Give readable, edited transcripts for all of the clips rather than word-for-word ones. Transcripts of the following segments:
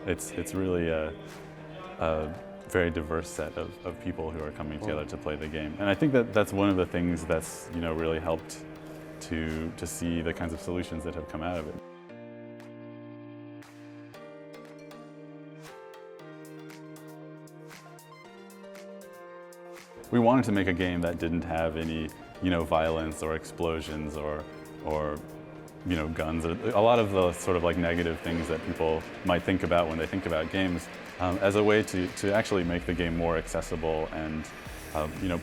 it's really a very diverse set of people who are coming together to play the game. And I think that that's one of the things that's really helped to see the kinds of solutions that have come out of it. We wanted to make a game that didn't have any violence or explosions or guns, or a lot of the sort of like negative things that people might think about when they think about games, as a way to actually make the game more accessible and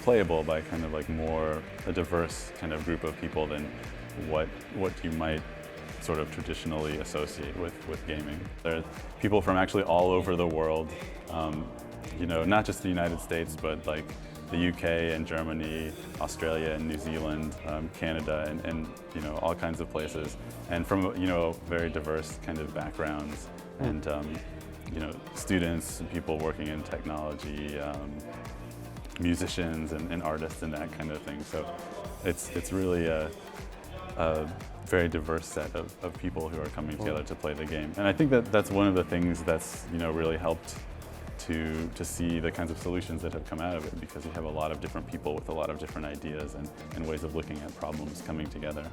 playable by kind of like more a diverse kind of group of people than what you might sort of traditionally associate with gaming. There are people from actually all over the world, not just the United States, but like the UK and Germany, Australia and New Zealand, Canada, and all kinds of places, and from very diverse kind of backgrounds, and students, people working in technology, musicians and artists and that kind of thing. So it's really a very diverse set of people who are coming together to play the game. And I think that that's one of the things that's really helped to see the kinds of solutions that have come out of it, because you have a lot of different people with a lot of different ideas and ways of looking at problems coming together.